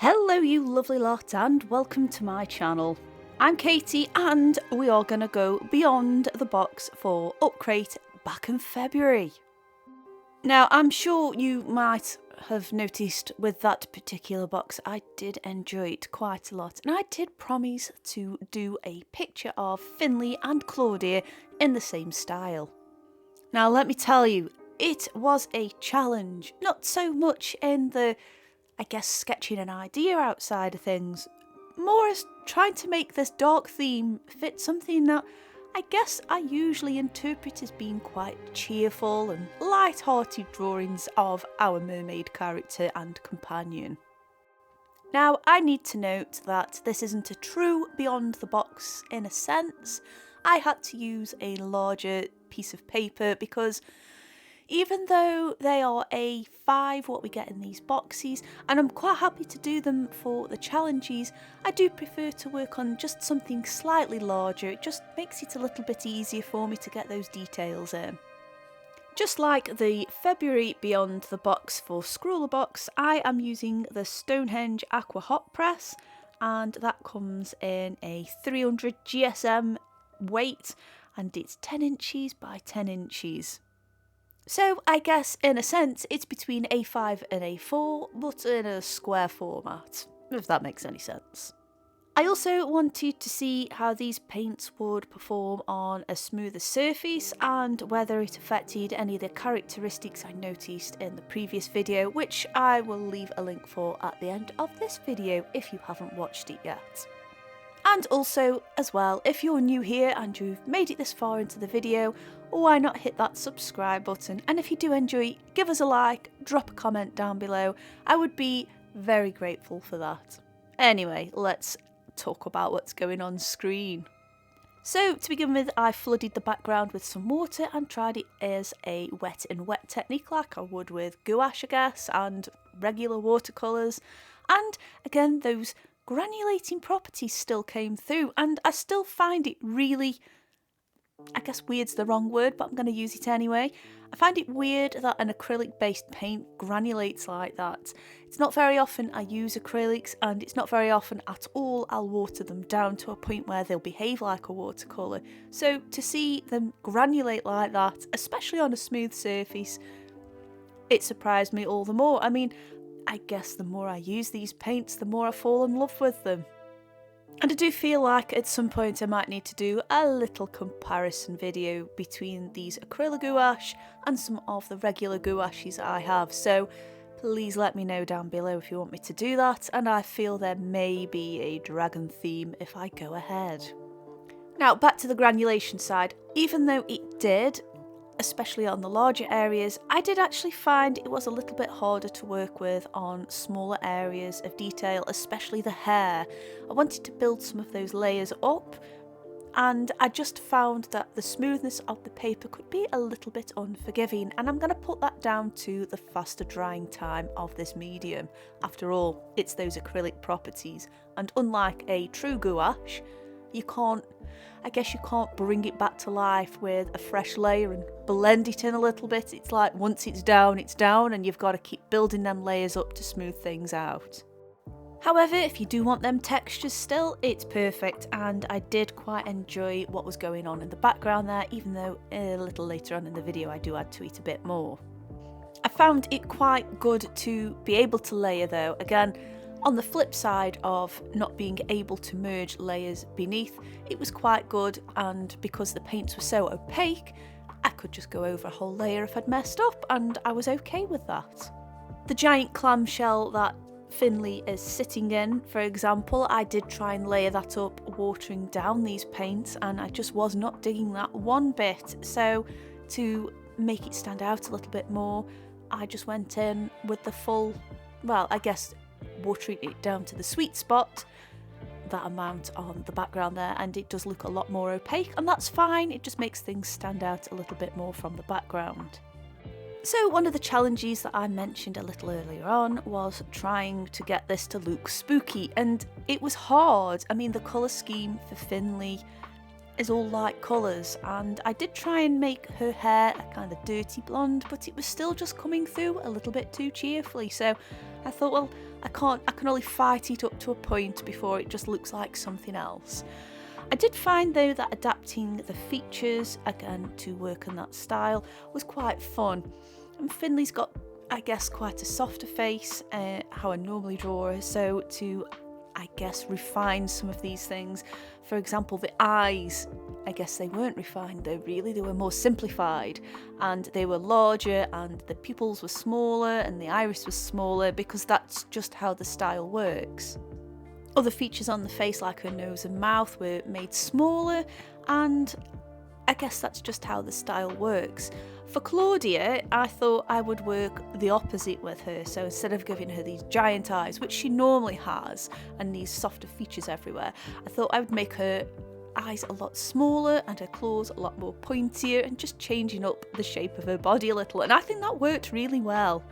Hello you lovely lot and welcome to my channel. I'm Katie and we are going to go beyond the box for UpCrate back in February. Now I'm sure you might have noticed with that particular box I did enjoy it quite a lot, and I did promise to do a picture of Finley and Clawdia in the same style. Now let me tell you, it was a challenge, not so much in the sketching an idea outside of things, more as trying to make this dark theme fit something that I guess I usually interpret as being quite cheerful and light-hearted drawings of our mermaid character and companion. Now, I need to note that this isn't a true beyond the box in a sense. I had to use a larger piece of paper because even though they are A5, what we get in these boxes, and I'm quite happy to do them for the challenges, I do prefer to work on just something slightly larger. It just makes it a little bit easier for me to get those details in. Just like the February Beyond the Box for Scrawler Box, I am using the Stonehenge Aqua Hot Press, and that comes in a 300 GSM weight, and it's 10 inches by 10 inches. So I guess in a sense it's between A5 and A4, but in a square format, if that makes any sense. I also wanted to see how these paints would perform on a smoother surface and whether it affected any of the characteristics I noticed in the previous video, which I will leave a link for at the end of this video if you haven't watched it yet. And also, as well, if you're new here and you've made it this far into the video, why not hit that subscribe button, and if you do enjoy, give us a like, drop a comment down below. I would be very grateful for that. Anyway, let's talk about what's going on screen. So to begin with, I flooded the background with some water and tried it as a wet and wet technique like I would with gouache, I guess, and regular watercolours. And again, those granulating properties still came through, and I still find it really, I guess weird's the wrong word, but I'm going to use it anyway. I find it weird that an acrylic based paint granulates like that. It's not very often I use acrylics, and it's not very often at all I'll water them down to a point where they'll behave like a watercolour. So to see them granulate like that, especially on a smooth surface, it surprised me all the more. I mean, I guess the more I use these paints, the more I fall in love with them. And I do feel like at some point I might need to do a little comparison video between these acrylic gouache and some of the regular gouaches I have. So please let me know down below if you want me to do that, and I feel there may be a dragon theme if I go ahead. Now back to the granulation side. Even though it did, especially on the larger areas, I did actually find it was a little bit harder to work with on smaller areas of detail, especially the hair. I wanted to build some of those layers up, and I just found that the smoothness of the paper could be a little bit unforgiving, and I'm going to put that down to the faster drying time of this medium. After all, it's those acrylic properties, and unlike a true gouache, you can't bring it back to life with a fresh layer and blend it in a little bit. It's like once it's down, and you've got to keep building them layers up to smooth things out. However, if you do want them textures still, it's perfect, and I did quite enjoy what was going on in the background there, even though a little later on in the video I do add to it a bit more. I found it quite good to be able to layer though. Again, on the flip side of not being able to merge layers beneath, it was quite good, and because the paints were so opaque, I could just go over a whole layer if I'd messed up, and I was okay with that. The giant clamshell that Finley is sitting in, for example, I did try and layer that up, watering down these paints, and I just was not digging that one bit. So to make it stand out a little bit more, I just went in with the full, well, I guess watering it down to the sweet spot, that amount on the background there, and it does look a lot more opaque, and that's fine. It just makes things stand out a little bit more from the background. So one of the challenges that I mentioned a little earlier on was trying to get this to look spooky, and it was hard. I mean, the colour scheme for Finley is all light colours, and I did try and make her hair a kind of dirty blonde, but it was still just coming through a little bit too cheerfully. So I thought, well, I can only fight it up to a point before it just looks like something else. I did find though that adapting the features again to work in that style was quite fun. And Finley's got, I guess, quite a softer face, how I normally draw her, so to, I guess, refine some of these things. For example, the eyes, I guess they weren't refined though, really. They were more simplified, and they were larger, and the pupils were smaller, and the iris was smaller, because that's just how the style works. Other features on the face, like her nose and mouth, were made smaller, and I guess that's just how the style works. For Clawdia, I thought I would work the opposite with her, so instead of giving her these giant eyes, which she normally has, and these softer features everywhere, I thought I would make her eyes a lot smaller and her claws a lot more pointier, and just changing up the shape of her body a little, and I think that worked really well.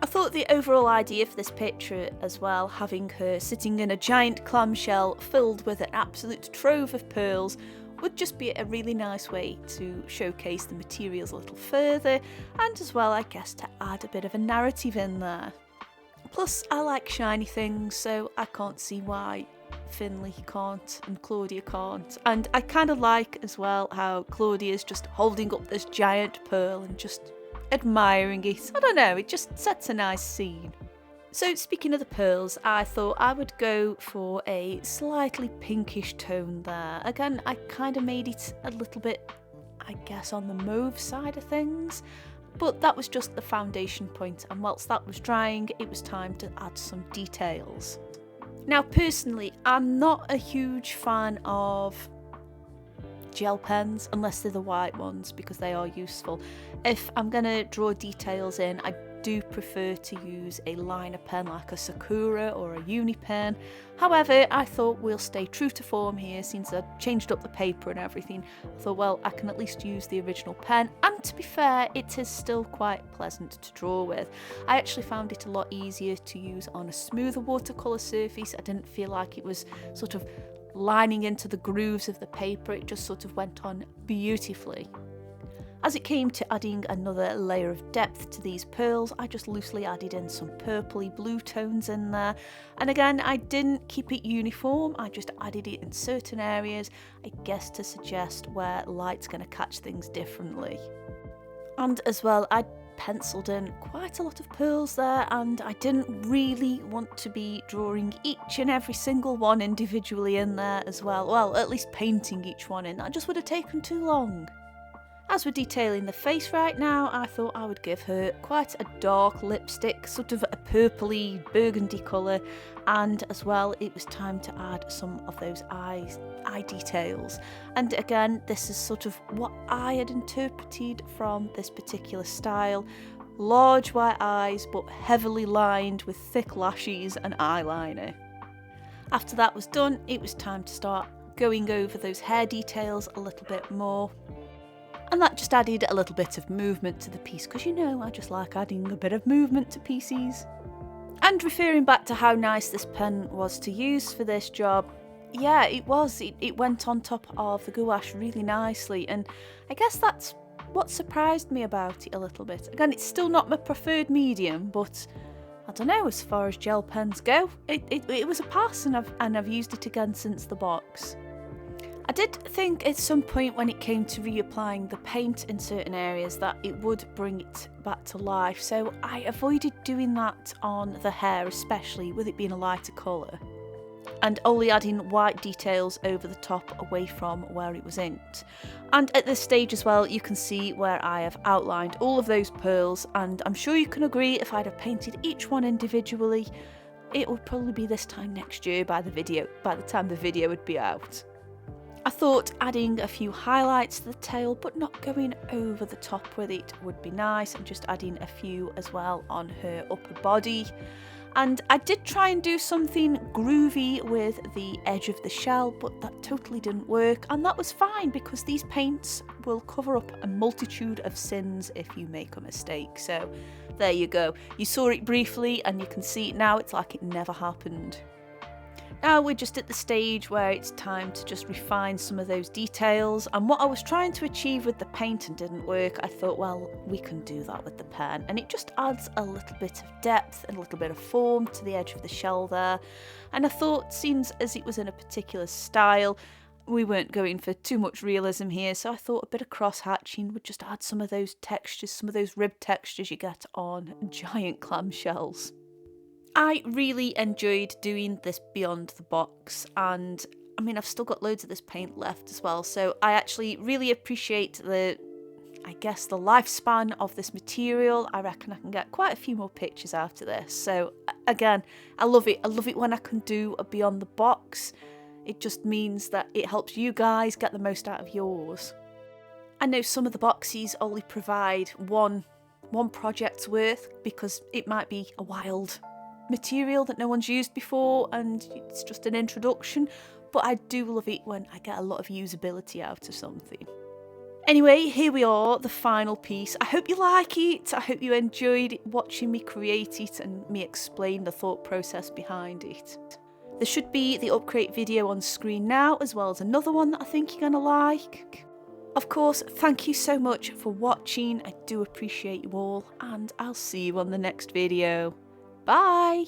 I thought the overall idea for this picture as well, having her sitting in a giant clamshell filled with an absolute trove of pearls, would just be a really nice way to showcase the materials a little further, and as well, I guess, to add a bit of a narrative in there. Plus, I like shiny things, so I can't see why Finley can't and Clawdia can't. And I kind of like as well how Claudia's just holding up this giant pearl and just admiring it. I don't know, it just sets a nice scene. So speaking of the pearls, I thought I would go for a slightly pinkish tone there. Again, I kind of made it a little bit, I guess, on the mauve side of things, but that was just the foundation point, and whilst that was drying, it was time to add some details. Now personally, I'm not a huge fan of gel pens unless they're the white ones, because they are useful. If I'm going to draw details in, I do prefer to use a liner pen like a Sakura or a uni pen. However, I thought we'll stay true to form here, since I changed up the paper and everything. I thought, well, I can at least use the original pen, and to be fair, it is still quite pleasant to draw with. I actually found it a lot easier to use on a smoother watercolour surface. I didn't feel like it was sort of lining into the grooves of the paper, it just sort of went on beautifully. As it came to adding another layer of depth to these pearls, I just loosely added in some purpley blue tones in there, and again, I didn't keep it uniform, I just added it in certain areas, I guess to suggest where light's going to catch things differently. And as well, I penciled in quite a lot of pearls there, and I didn't really want to be drawing each and every single one individually in there as well, at least painting each one in, that just would have taken too long. As we're detailing the face right now, I thought I would give her quite a dark lipstick, sort of a purpley burgundy colour, and as well it was time to add some of those eye details. And again, this is sort of what I had interpreted from this particular style. Large white eyes, but heavily lined with thick lashes and eyeliner. After that was done, it was time to start going over those hair details a little bit more. And that just added a little bit of movement to the piece, because you know I just like adding a bit of movement to pieces. And referring back to how nice this pen was to use for this job, yeah, it was. It went on top of the gouache really nicely, and I guess that's what surprised me about it a little bit. Again, it's still not my preferred medium, but I don't know, as far as gel pens go, it was a pass, and I've used it again since the box. I did think at some point when it came to reapplying the paint in certain areas that it would bring it back to life, so I avoided doing that on the hair, especially with it being a lighter colour, and only adding white details over the top away from where it was inked. And at this stage as well, you can see where I have outlined all of those pearls, and I'm sure you can agree if I'd have painted each one individually, it would probably be this time next year by the time the video would be out. I thought adding a few highlights to the tail, but not going over the top with it, would be nice, and just adding a few as well on her upper body. And I did try and do something groovy with the edge of the shell, but that totally didn't work, and that was fine, because these paints will cover up a multitude of sins if you make a mistake. So there you go, you saw it briefly and you can see it now, it's like it never happened. Now we're just at the stage where it's time to just refine some of those details, and what I was trying to achieve with the paint and didn't work, I thought, well, we can do that with the pen, and it just adds a little bit of depth and a little bit of form to the edge of the shell there. And I thought, since as it was in a particular style, we weren't going for too much realism here, so I thought a bit of cross-hatching would just add some of those textures, some of those rib textures you get on giant clamshells. I really enjoyed doing this beyond the box, and I mean, I've still got loads of this paint left as well, so I actually really appreciate the lifespan of this material. I reckon I can get quite a few more pictures after this. So again, I love it. I love it when I can do a beyond the box. It just means that it helps you guys get the most out of yours. I know some of the boxes only provide one project's worth because it might be a wild material that no one's used before and it's just an introduction, but I do love it when I get a lot of usability out of something. Anyway, here we are, the final piece. I hope you like it. I hope you enjoyed watching me create it and me explain the thought process behind it. There should be the UpCrate video on screen now, as well as another one that I think you're going to like. Of course, thank you so much for watching. I do appreciate you all, and I'll see you on the next video. Bye!